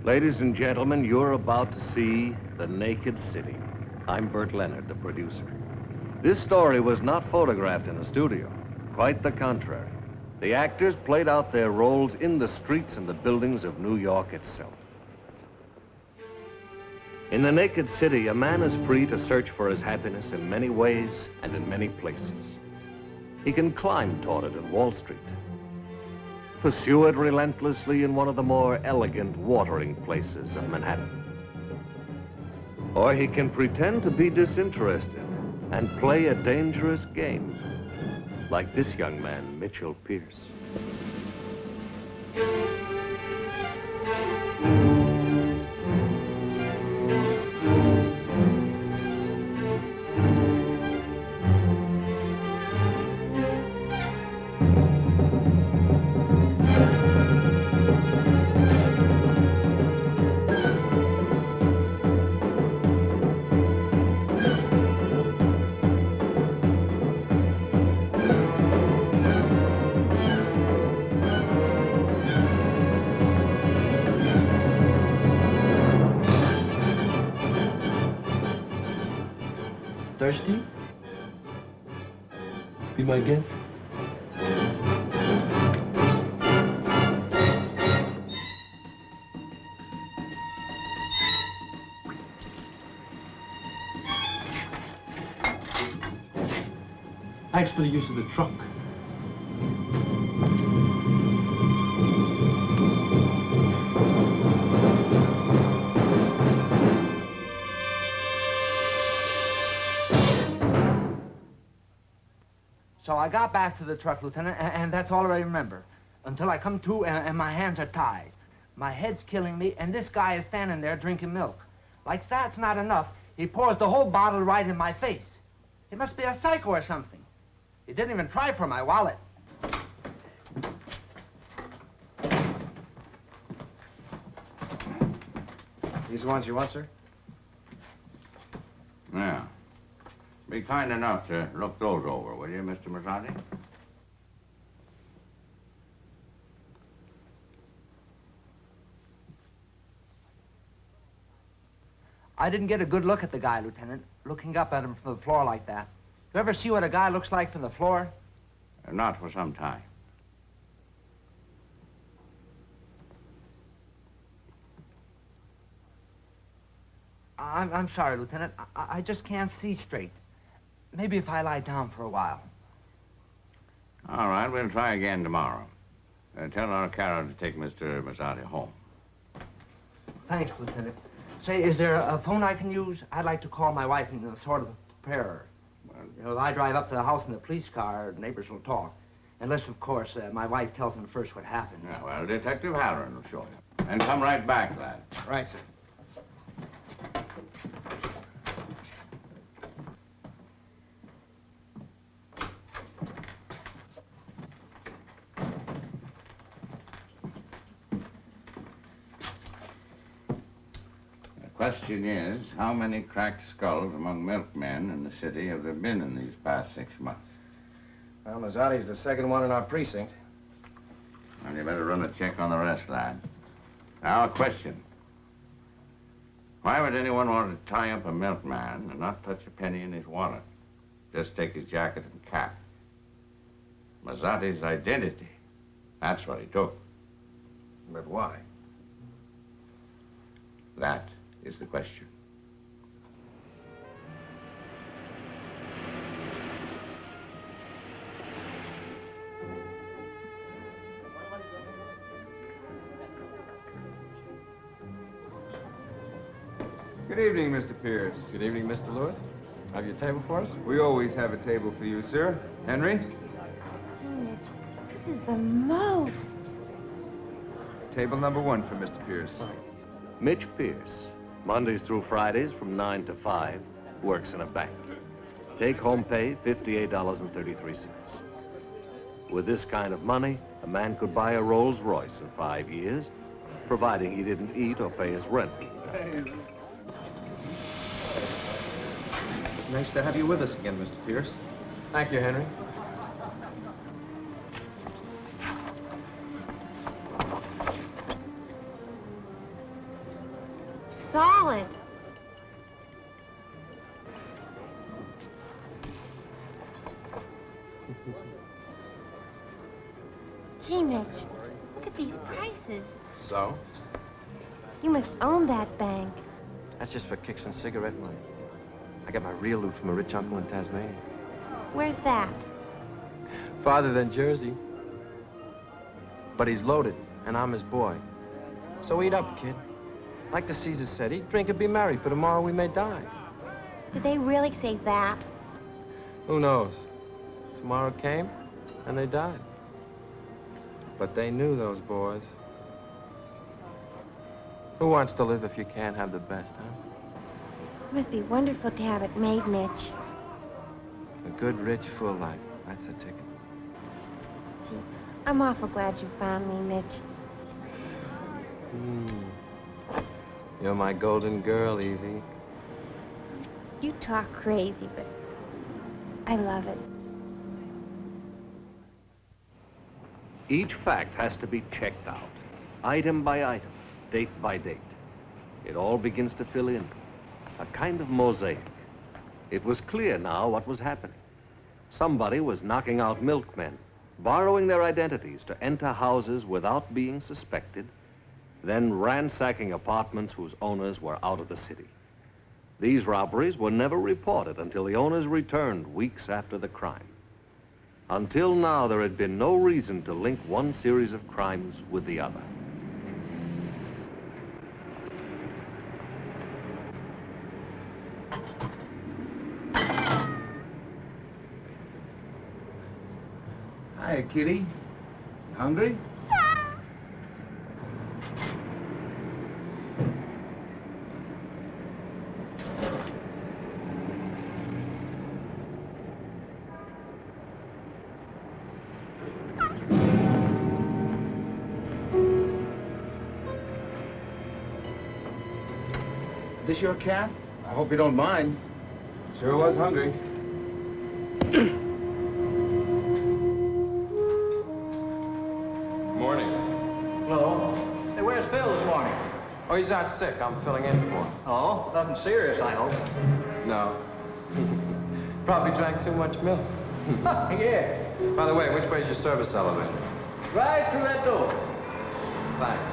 Ladies and gentlemen, you're about to see The Naked City. I'm Burt Leonard, the producer. This story was not photographed in a studio. Quite the contrary. The actors played out their roles in the streets and the buildings of New York itself. In The Naked City, a man is free to search for his happiness in many ways and in many places. He can climb toward it in Wall Street, pursue it relentlessly in one of the more elegant watering places of Manhattan. Or he can pretend to be disinterested and play a dangerous game, like this young man, Mitchell Pierce. Thirsty? Be my guest? Thanks for the use of the trunk. So I got back to the truck, Lieutenant, and that's all I remember. Until I come to and my hands are tied. My head's killing me, and this guy is standing there drinking milk. Like that's not enough, he pours the whole bottle right in my face. He must be a psycho or something. He didn't even try for my wallet. These the ones you want, sir? Yeah. Be kind enough to look those over, will you, Mr. Mazzotti? I didn't get a good look at the guy, Lieutenant, looking up at him from the floor like that. You ever see what a guy looks like from the floor? Not for some time. I'm sorry, Lieutenant. I just can't see straight. Maybe if I lie down for a while. All right, we'll try again tomorrow. Tell our Carol to take Mr. Mazzotti home. Thanks, Lieutenant. Say, is there a phone I can use? I'd like to call my wife and sort of prepare her. Well, you know, if I drive up to the house in the police car, the neighbors will talk. Unless, of course, my wife tells them first what happened. Yeah, well, Detective Halloran will show you. And come right back, lad. Right, sir. The question is, how many cracked skulls among milkmen in the city have there been in these past 6 months? Well, Mazzotti's the second one in our precinct. Well, you better run a check on the rest, lad. Now, a question. Why would anyone want to tie up a milkman and not touch a penny in his wallet? Just take his jacket and cap. Mazzotti's identity. That's what he took. But why? That is the question. Good evening, Mr. Pierce. Good evening, Mr. Lewis. Have you a table for us? We always have a table for you, sir. Henry? Gee, Mitch, this is the most. Table number 1 for Mr. Pierce. Mitch Pierce, Mondays through Fridays from 9 to 5, works in a bank. Take-home pay, $58.33. With this kind of money, a man could buy a Rolls Royce in 5 years, providing he didn't eat or pay his rent. Nice to have you with us again, Mr. Pierce. Thank you, Henry. solid. Gee, Mitch, look at these prices. So? You must own that bank. That's just for kicks and cigarette money. I got my real loot from a rich uncle in Tasmania. Where's that? Farther than Jersey. But he's loaded, and I'm his boy. So eat up, kid. Like the Caesar said, eat, drink, and be merry, for tomorrow we may die. Did they really say that? Who knows? Tomorrow came, and they died. But they knew, those boys. Who wants to live if you can't have the best, huh? It must be wonderful to have it made, Mitch. A good, rich, full life. That's the ticket. Gee, I'm awful glad you found me, Mitch. You're my golden girl, Evie. You talk crazy, but I love it. Each fact has to be checked out, item by item, date by date. It all begins to fill in, a kind of mosaic. It was clear now what was happening. Somebody was knocking out milkmen, borrowing their identities to enter houses without being suspected, then ransacking apartments whose owners were out of the city. These robberies were never reported until the owners returned weeks after the crime. Until now, there had been no reason to link one series of crimes with the other. Hi, kitty. Hungry? This your cat? I hope you don't mind. Sure was hungry. Morning. Hello. Hey, where's Phil this morning? Oh, he's out sick. I'm filling in for him. Oh, nothing serious, I hope. No. Probably drank too much milk. Yeah. By the way, which way's your service elevator? Right through that door. Thanks.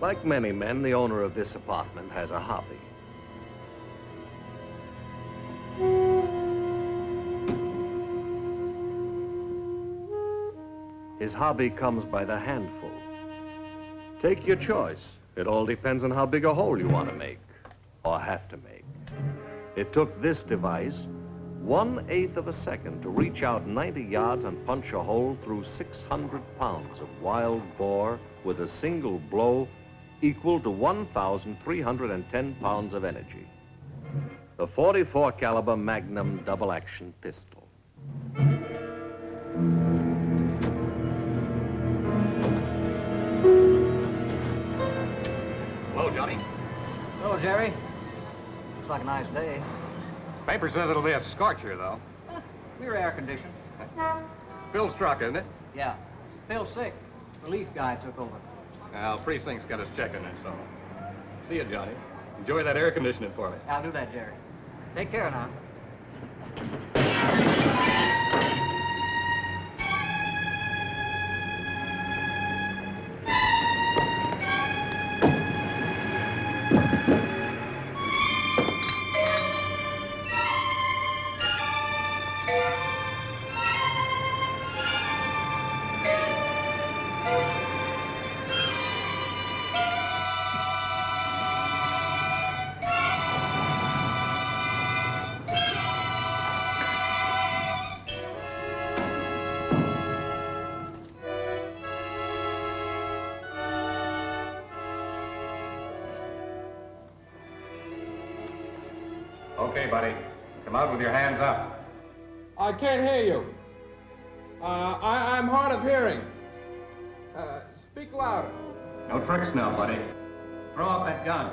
Like many men, the owner of this apartment has a hobby. His hobby comes by the handful. Take your choice. It all depends on how big a hole you want to make, or have to make. It took this device 1/8 of a second to reach out 90 yards and punch a hole through 600 pounds of wild boar with a single blow equal to 1,310 pounds of energy. The .44 caliber Magnum double-action pistol. Hello, Johnny. Hello, Jerry. Looks like a nice day. Paper says it'll be a scorcher, though. We're air-conditioned. Phil's truck, isn't it? Yeah. Phil's sick. The leaf guy took over. Well, precinct's got us checking it, so. See you, Johnny. Enjoy that air conditioning for me. I'll do that, Jerry. Take care now. Okay, buddy. Come out with your hands up. I can't hear you. I'm hard of hearing. Speak louder. No tricks now, buddy. Throw out that gun.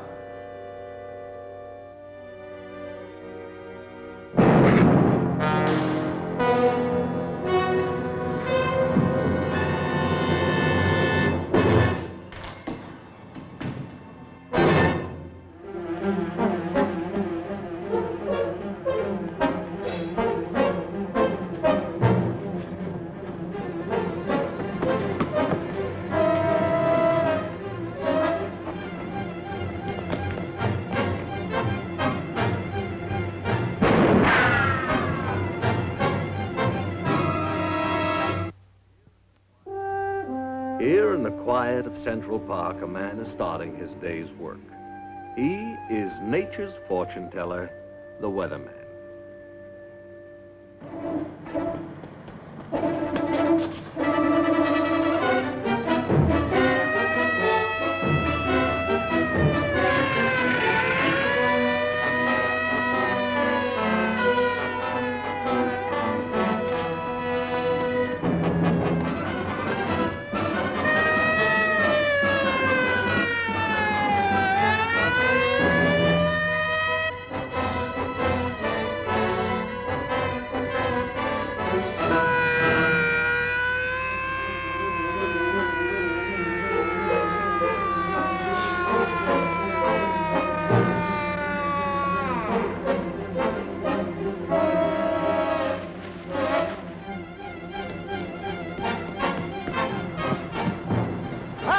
Here in the quiet of Central Park, a man is starting his day's work. He is nature's fortune teller, the weatherman.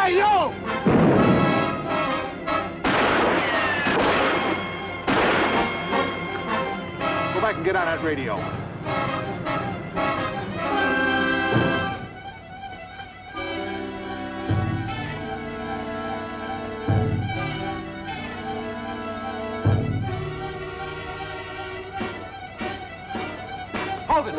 Hey, you! Go back and get on that radio. Hold it!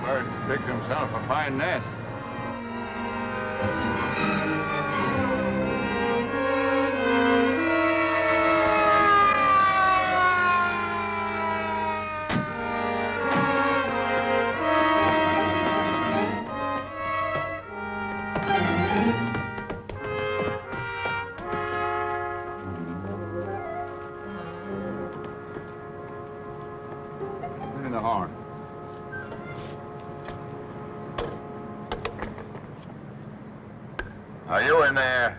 Bird picked himself a fine nest. Put in the horn. Are you in there?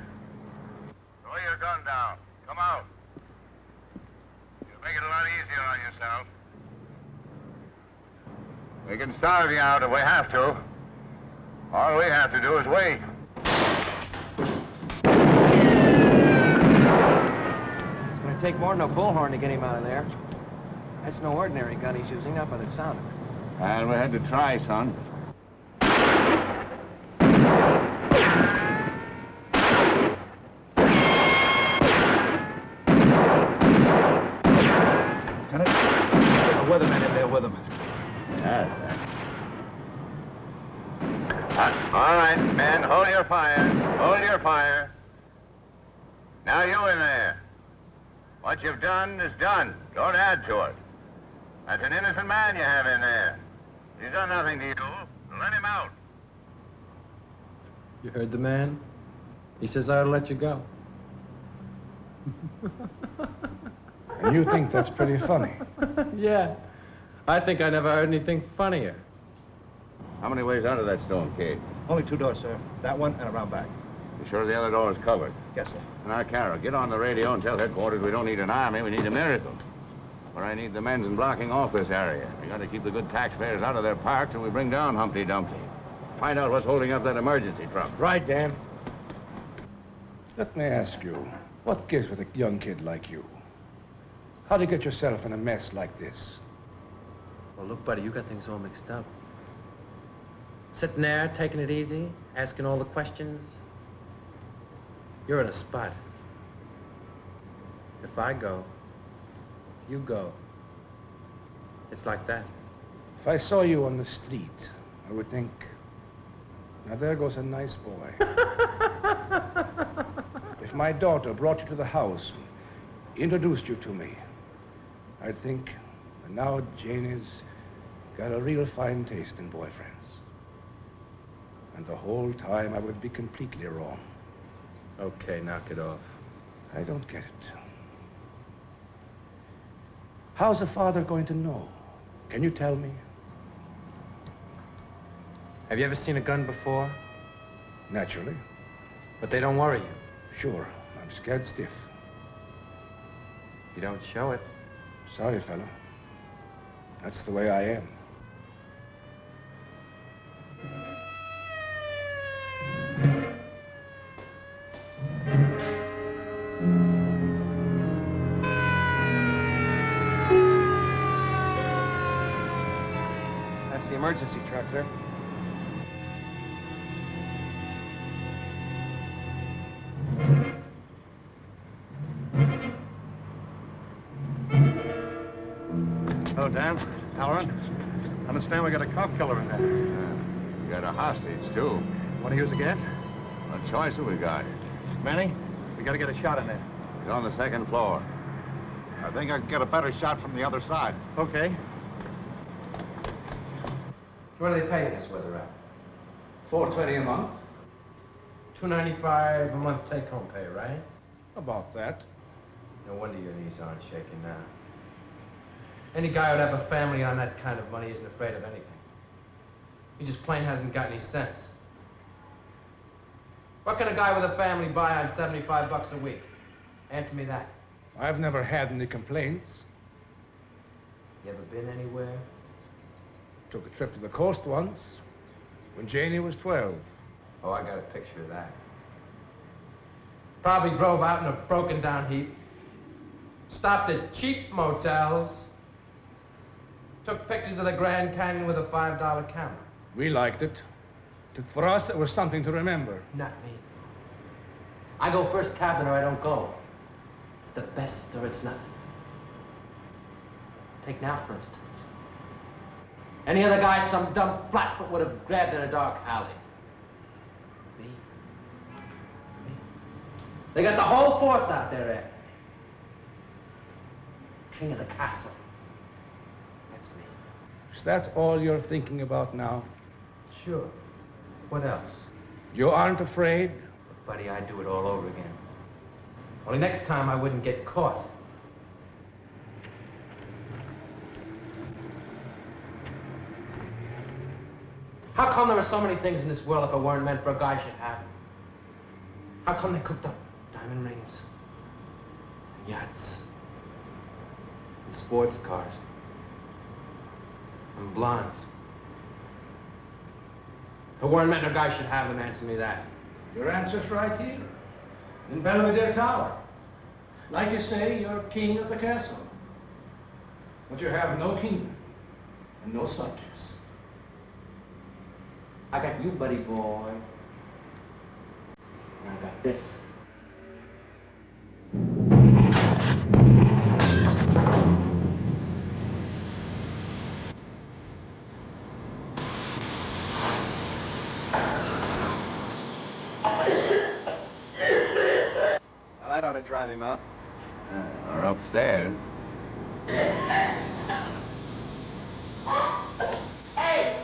Throw your gun down. Come out. You'll make it a lot easier on yourself. We can starve you out if we have to. All we have to do is wait. It's gonna take more than a bullhorn to get him out of there. That's no ordinary gun he's using, not by the sound of it. And we had to try, son. Lieutenant, get the weatherman in there with him. All right, men, hold your fire. Hold your fire. Now you in there. What you've done is done. Don't add to it. That's an innocent man you have in there. He's done nothing to you. Let him out. You heard the man? He says I ought to let you go. And you think that's pretty funny? Yeah. I think I never heard anything funnier. How many ways out of that stone cave? Only 2 doors, sir. That one and around back. You sure the other door is covered? Yes, sir. Now, Carol, get on the radio and tell headquarters we don't need an army, we need a miracle. But I need the men's in blocking off this area. We got to keep the good taxpayers out of their park till we bring down Humpty Dumpty. Find out what's holding up that emergency truck. Right, Dan. Let me ask you, what gives with a young kid like you? How do you get yourself in a mess like this? Well, look, buddy, you got things all mixed up. Sitting there, taking it easy, asking all the questions. You're in a spot. If I go, you go. It's like that. If I saw you on the street, I would think, now there goes a nice boy. If my daughter brought you to the house, introduced you to me, I'd think, and now Janie's got a real fine taste in boyfriends. And the whole time I would be completely wrong. Okay, knock it off. I don't get it. How's a father going to know? Can you tell me? Have you ever seen a gun before? Naturally. But they don't worry you. Sure, I'm scared stiff. You don't show it. Sorry, fella. That's the way I am. That's the emergency truck, sir. Hello, Dan. Halloran. Understand we got a cop killer in there. We got a hostage, too. Want to use the gas? What choice have we got? Manny, we got to get a shot in there. He's on the second floor. I think I can get a better shot from the other side. Okay. What do they pay you this weather out? $4.20 a month. $2.95 a month take-home pay, right? About that. No wonder your knees aren't shaking now. Any guy who'd have a family on that kind of money isn't afraid of anything. He just plain hasn't got any sense. What can a guy with a family buy on $75 a week? Answer me that. I've never had any complaints. You ever been anywhere? Took a trip to the coast once, when Janie was 12. Oh, I got a picture of that. Probably drove out in a broken-down heap. Stopped at cheap motels. Took pictures of the Grand Canyon with a $5 camera. We liked it. For us, it was something to remember. Not me. I go first cabin or I don't go. It's the best or it's nothing. Take now, for instance. Any other guy some dumb flatfoot would have grabbed in a dark alley. Me? They got the whole force out there after me. King of the castle. That's me. Is that all you're thinking about now? Sure. What else? You aren't afraid? Buddy, I'd do it all over again. Only next time I wouldn't get caught. How come there are so many things in this world if it weren't meant for a guy should have? How come they cooked up diamond rings, and yachts, and sports cars, and blondes, There weren't men a guy should have them answer me that. Your answer's right here, in Belvedere Tower. Like you say, you're king of the castle. But you have no kingdom and no subjects. I got you, buddy boy. And I got this. Well, that ought to drive him out. Or upstairs. Hey!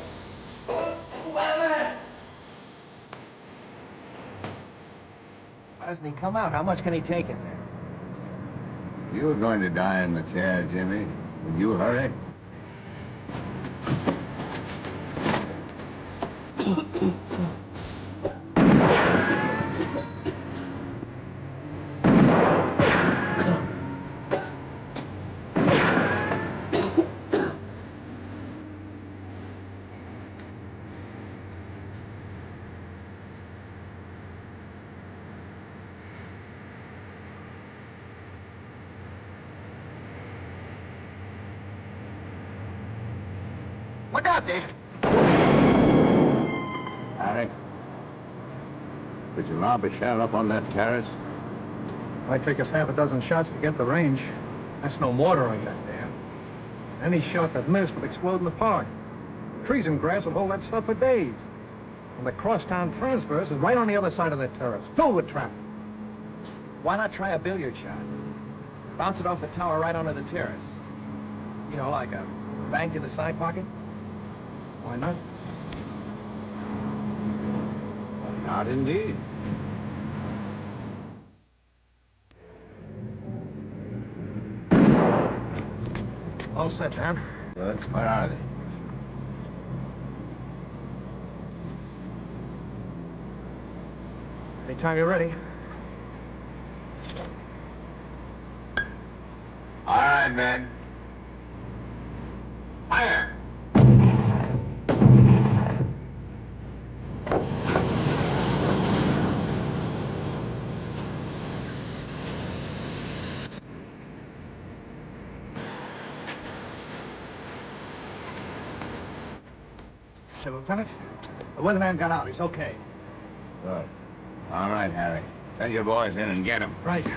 Why doesn't he come out? How much can he take in there? You were going to die in the chair, Jimmy. Would you hurry? Look out, Dave. Harry, could you lob a shell up on that terrace? Might take us half a dozen shots to get the range. That's no mortar on that dam. Any shot that missed would explode in the park. Trees and grass would hold that stuff for days. And the crosstown transverse is right on the other side of the terrace, filled with traffic. Why not try a billiard shot? Bounce it off the tower right onto the terrace. You know, like a bang to the side pocket? Why not? Not indeed. All set, Dan. Good. Where are they? Anytime you're ready. All right, men. Fire! Say, Lieutenant, the weatherman got out. He's okay. Good. All right, Harry. Send your boys in and get him. Right.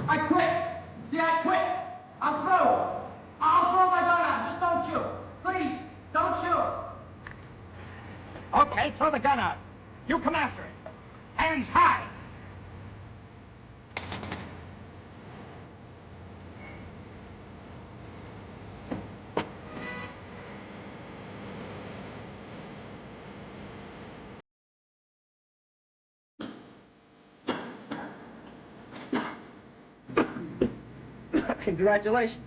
I quit! See, I quit! I'm through! I'll throw my gun out. Just don't shoot. Please, don't shoot. Okay, throw the gun out. You come after it. Hands high. Congratulations.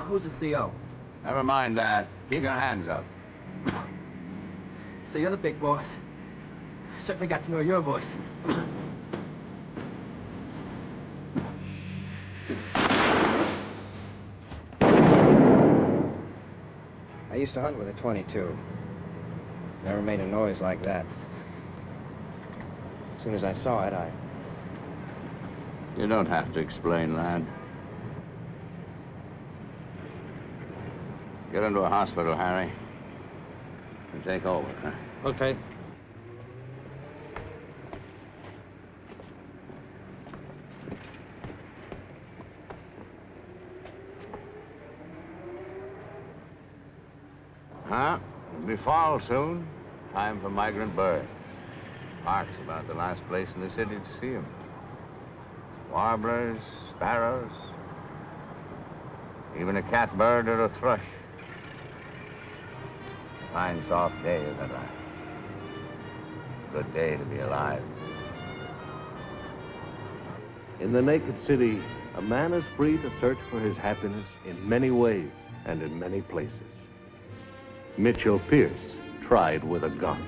Who's the CO? Never mind that. Keep your hands up. So you're the big boss. I certainly got to know your voice. I used to hunt with a .22. Never made a noise like that. As soon as I saw it, You don't have to explain, lad. Get him to a hospital, Harry. And take over, huh? Okay. Huh? It'll be fall soon. Time for migrant birds. Park's about the last place in the city to see them. Warblers, sparrows, even a catbird or a thrush. Fine, soft day, isn't it? Good day to be alive. In the naked city, a man is free to search for his happiness in many ways and in many places. Mitchell Pierce tried with a gun.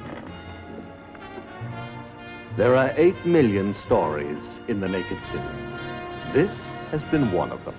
There are 8 million stories in the naked city. This has been one of them.